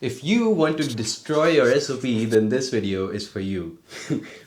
If you want to destroy your SOP, then this video is for you.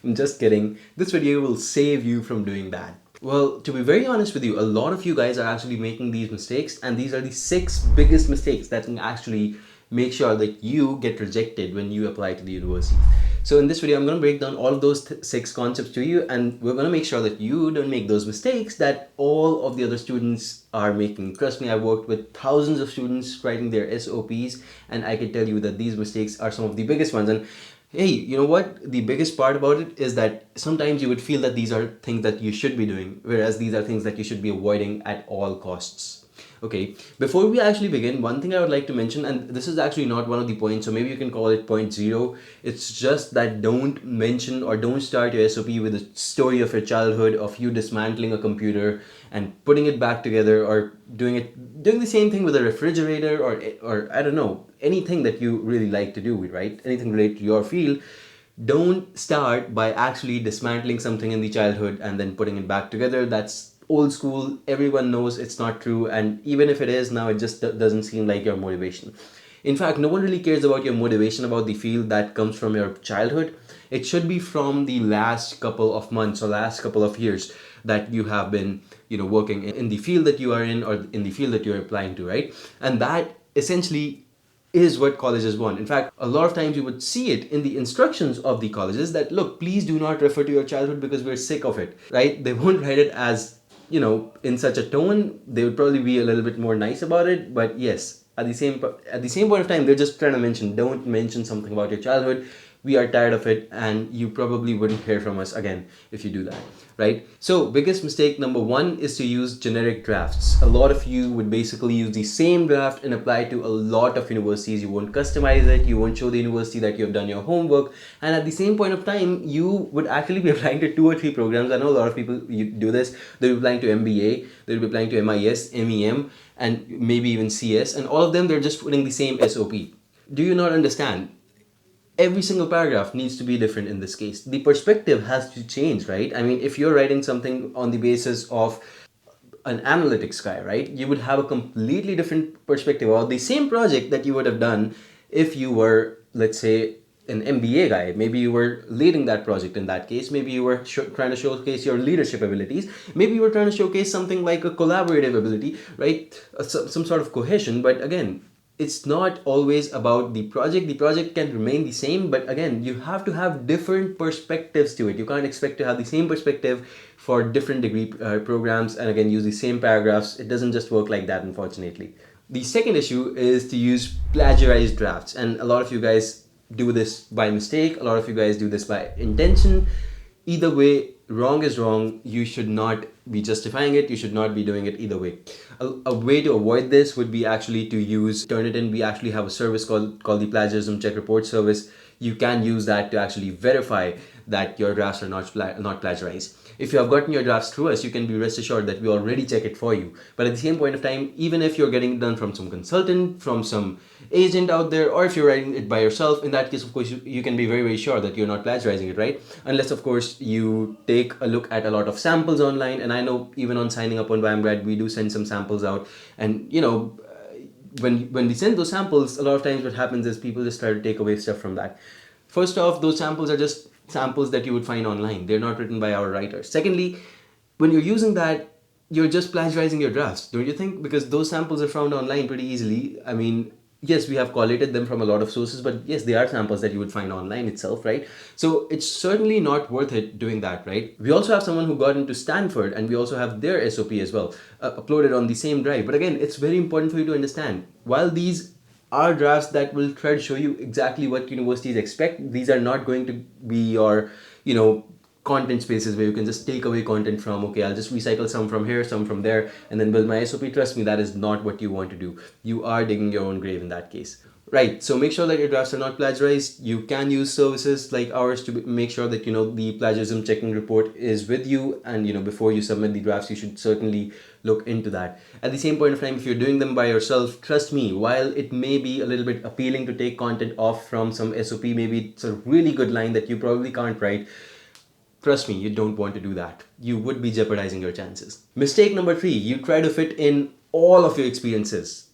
I'm just kidding. This video will save you from doing that. Well, to be very honest with you, a lot of you guys are actually making these mistakes, and these are the 6 biggest mistakes that can actually make sure that you get rejected when you apply to the university. So in this video, I'm going to break down all of those 6 concepts to you, and we're going to make sure that you don't make those mistakes that all of the other students are making. Trust me, I've worked with thousands of students writing their SOPs, and I can tell you that these mistakes are some of the biggest ones. And hey, you know what? The biggest part about it is that sometimes you would feel that these are things that you should be doing, whereas these are things that you should be avoiding at all costs. Okay, before we actually begin, one thing I would like to mention, and this is actually not one of the points, so maybe you can call it point 0. It's just that don't mention or don't start your SOP with a story of your childhood, of you dismantling a computer and putting it back together, or doing the same thing with a refrigerator, or I don't know, anything that you really like to do, right? Anything related to your field. Don't start by actually dismantling something in the childhood and then putting it back together. That's old school. Everyone knows it's not true, and even if it is now, it just doesn't seem like your motivation. In fact, no one really cares about your motivation about the field that comes from your childhood. It should be from the last couple of months or last couple of years that you have been, working in the field that you are in, or in the field that you're applying to, right? And that essentially is what colleges want. In fact, a lot of times you would see it in the instructions of the colleges that, look, please do not refer to your childhood because we're sick of it, right? They won't write it as, in such a tone. They would probably be a little bit more nice about it. But yes, at the same point of time, they're just trying to mention, don't mention something about your childhood. We are tired of it, and you probably wouldn't hear from us again if you do that, right? So biggest mistake number 1 is to use generic drafts. A lot of you would basically use the same draft and apply to a lot of universities. You won't customize it, you won't show the university that you have done your homework, and at the same point of time, you would actually be applying to 2 or 3 programs. I know a lot of people do this. They'll be applying to MBA, they'll be applying to MIS, MEM, and maybe even CS, and all of them, they're just putting the same SOP. Do you not understand? Every single paragraph needs to be different in this case. The perspective has to change, right? I mean, if you're writing something on the basis of an analytics guy, right, you would have a completely different perspective about the same project that you would have done if you were, let's say, an MBA guy. Maybe you were leading that project in that case. Maybe you were trying to showcase your leadership abilities. Maybe you were trying to showcase something like a collaborative ability, right? Some sort of cohesion. But again, it's not always about the project. The project can remain the same, but again, you have to have different perspectives to it. You can't expect to have the same perspective for different degree programs and again use the same paragraphs. It doesn't just work like that, unfortunately. The second issue is to use plagiarized drafts, and a lot of you guys do this by mistake. A lot of you guys do this by intention. Either way, wrong is wrong. You should not be justifying it. You should not be doing it either way. A way to avoid this would be actually to use Turnitin. We actually have a service called the Plagiarism Check Report service. You can use that to actually verify that your drafts are not plagiarized. If you have gotten your drafts through us, you can be rest assured that we already check it for you. But at the same point of time, even if you're getting it done from some consultant, from some agent out there, or if you're writing it by yourself, in that case, of course, you can be very, very sure that you're not plagiarizing it, right? Unless, of course, you take a look at a lot of samples online. And I know even on signing up on YMGrad, we do send some samples out. And, when we send those samples, a lot of times what happens is people just try to take away stuff from that. First off, those samples are just samples that you would find online. They're not written by our writers. Secondly, when you're using that, you're just plagiarizing your drafts, don't you think? Because those samples are found online pretty easily. I mean, yes, we have collated them from a lot of sources, but yes, they are samples that you would find online itself, right? So it's certainly not worth it doing that, right? We also have someone who got into Stanford, and we also have their SOP as well, uploaded on the same drive. But again, it's very important for you to understand, while these are drafts that will try to show you exactly what universities expect, these are not going to be your, content spaces where you can just take away content from. Okay, I'll just recycle some from here, some from there, and then build my SOP. Trust me, that is not what you want to do. You are digging your own grave in that case. Right, so make sure that your drafts are not plagiarized. You can use services like ours to make sure that the plagiarism checking report is with you, and before you submit the drafts, you should certainly look into that. At the same point of time, if you're doing them by yourself, trust me, while it may be a little bit appealing to take content off from some SOP, maybe it's a really good line that you probably can't write, trust me, you don't want to do that. You would be jeopardizing your chances. Mistake number 3, you try to fit in all of your experiences.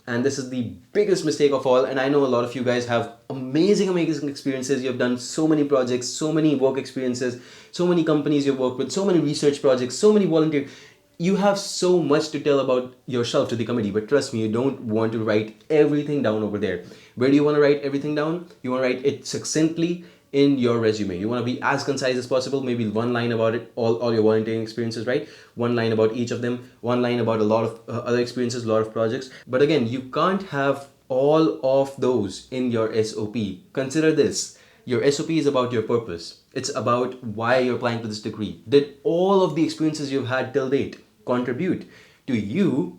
And this is the biggest mistake of all. And I know a lot of you guys have amazing experiences. You've done so many projects, so many work experiences, so many companies you've worked with, so many research projects, so many volunteer. You have so much to tell about yourself to the committee, but trust me, you don't want to write everything down over there. Where do you want to write everything down? You want to write it succinctly in your resume. You want to be as concise as possible, maybe one line about it, all your volunteering experiences, right? One line about each of them, one line about a lot of other experiences, a lot of projects. But again, you can't have all of those in your SOP. Consider this. Your SOP is about your purpose. It's about why you're applying to this degree. Did all of the experiences you've had till date contribute to you,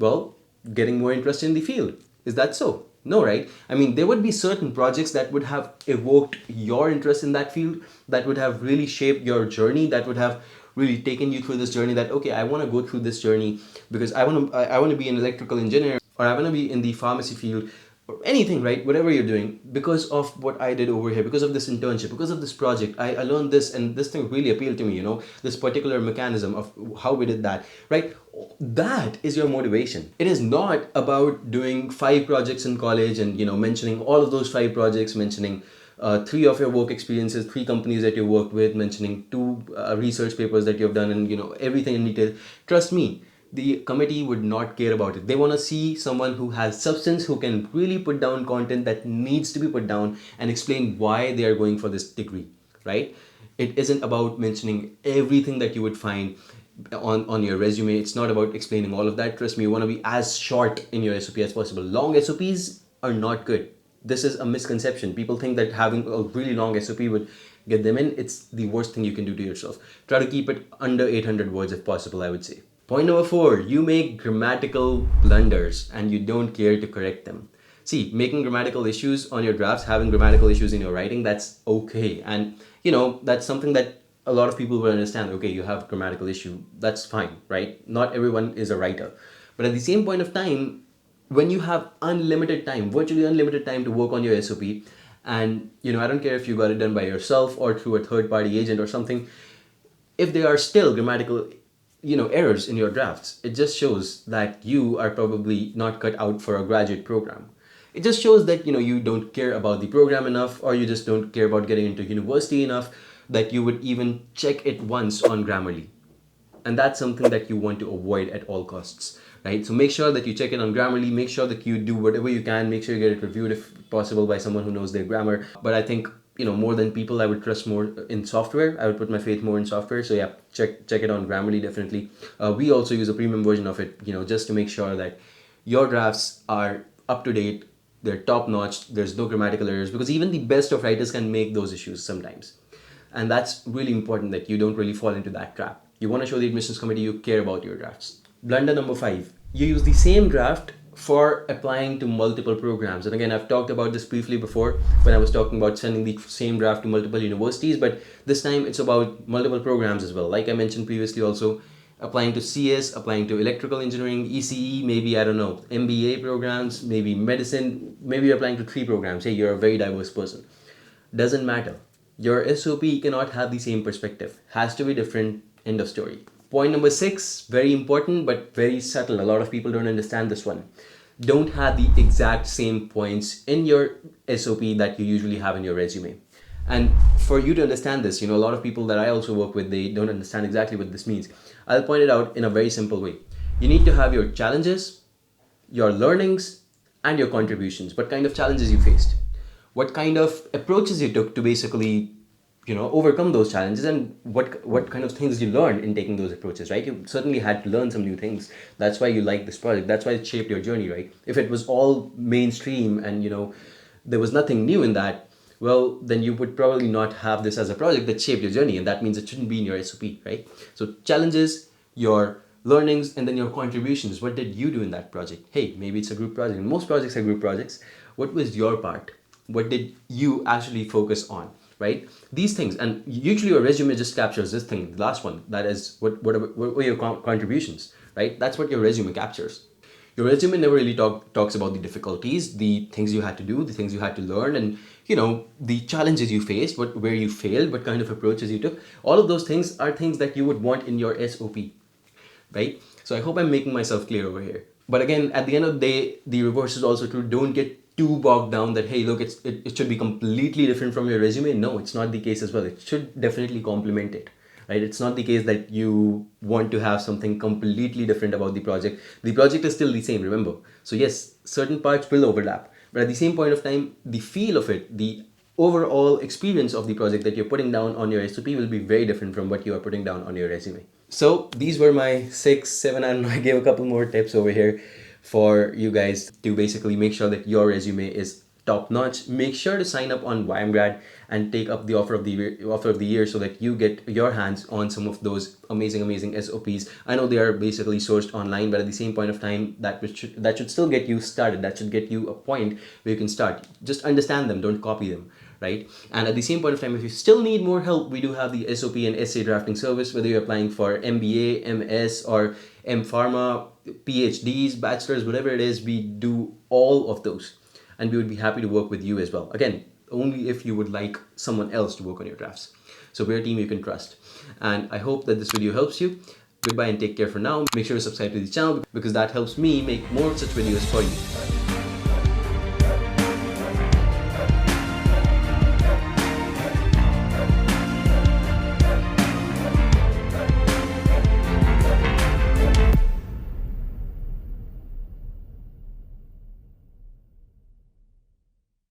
well, getting more interest in the field? Is that so? No, right? I mean, there would be certain projects that would have evoked your interest in that field, that would have really shaped your journey, that would have really taken you through this journey, that, okay, I want to go through this journey because I want to be an electrical engineer, or I want to be in the pharmacy field, or anything, right? Whatever you're doing, because of what I did over here, because of this internship, because of this project, I learned this, and this thing really appealed to me, this particular mechanism of how we did that, right? That is your motivation. It is not about doing 5 projects in college and, mentioning all of those 5 projects, mentioning 3 of your work experiences, 3 companies that you worked with, mentioning 2 research papers that you've done, and, everything in detail. Trust me, the committee would not care about it. They want to see someone who has substance, who can really put down content that needs to be put down and explain why they are going for this degree, right? It isn't about mentioning everything that you would find on your resume. It's not about explaining all of that. Trust me, you want to be as short in your SOP as possible. Long SOPs are not good. This is a misconception. People think that having a really long SOP would get them in. It's the worst thing you can do to yourself. Try to keep it under 800 words if possible, I would say. Point number 4, you make grammatical blunders and you don't care to correct them. See, making grammatical issues on your drafts, having grammatical issues in your writing, that's okay. And, that's something that a lot of people will understand. Okay, you have a grammatical issue, that's fine, right? Not everyone is a writer. But at the same point of time, when you have unlimited time, virtually unlimited time to work on your SOP, and, I don't care if you got it done by yourself or through a third-party agent or something, if there are still grammatical errors in your drafts, it just shows that you are probably not cut out for a graduate program. It just shows that you don't care about the program enough, or you just don't care about getting into university enough that you would even check it once on Grammarly. And that's something that you want to avoid at all costs, right? So make sure that you check it on Grammarly, make sure that you do whatever you can, make sure you get it reviewed if possible by someone who knows their grammar. But I think more than people, I would trust more in software. I would put my faith more in software. So yeah, check it on Grammarly, definitely. We also use a premium version of it, just to make sure that your drafts are up to date, they're top notch, there's no grammatical errors, because even the best of writers can make those issues sometimes. And that's really important, that you don't really fall into that trap. You want to show the admissions committee you care about your drafts. Blunder number 5, you use the same draft for applying to multiple programs. And again, I've talked about this briefly before when I was talking about sending the same draft to multiple universities, but this time it's about multiple programs as well. Like I mentioned previously also, applying to CS, applying to electrical engineering, ECE, maybe, I don't know, MBA programs, maybe medicine, maybe you're applying to 3 programs. Hey, you're a very diverse person. Doesn't matter. Your SOP cannot have the same perspective. Has to be different, end of story. Point number 6, very important but very subtle. A lot of people don't understand this one. Don't have the exact same points in your SOP that you usually have in your resume. And for you to understand this, a lot of people that I also work with, they don't understand exactly what this means. I'll point it out in a very simple way. You need to have your challenges, your learnings, and your contributions. What kind of challenges you faced? What kind of approaches you took to basically overcome those challenges, and what kind of things you learned in taking those approaches, right? You certainly had to learn some new things. That's why you like this project. That's why it shaped your journey, right? If it was all mainstream and there was nothing new in that, well, then you would probably not have this as a project that shaped your journey, and that means it shouldn't be in your SOP, right? So challenges, your learnings, and then your contributions. What did you do in that project? Hey, maybe it's a group project. Most projects are group projects. What was your part? What did you actually focus on? Right? These things, and usually your resume just captures this thing, the last one, that is what were your contributions, right? That's what your resume captures. Your resume never really talks about the difficulties, the things you had to do, the things you had to learn, and the challenges you faced, where you failed, what kind of approaches you took. All of those things are things that you would want in your SOP, right? So I hope I'm making myself clear over here. But again, at the end of the day, the reverse is also true. Don't get too bogged down that, hey, look, it should be completely different from your resume. No, it's not the case as well. It should definitely complement it, right? It's not the case that you want to have something completely different about the project. The project is still the same, remember. So yes, certain parts will overlap, but at the same point of time, the feel of it, the overall experience of the project that you're putting down on your SOP will be very different from what you are putting down on your resume. So these were my 6, 7, and I gave a couple more tips over here for you guys to basically make sure that your resume is top notch. Make sure to sign up on YMGrad and take up the offer of the year so that you get your hands on some of those amazing SOPs. I know they are basically sourced online, but at the same point of time, that should still get you started. That should get you a point where you can start. Just understand them, don't copy them, right? And at the same point of time, if you still need more help, we do have the SOP and essay drafting service, whether you're applying for MBA, MS, or M Pharma, PhDs, bachelors, whatever it is, we do all of those. And we would be happy to work with you as well. Again, only if you would like someone else to work on your drafts. So we're a team you can trust. And I hope that this video helps you. Goodbye and take care for now. Make sure to subscribe to the channel because that helps me make more such videos for you.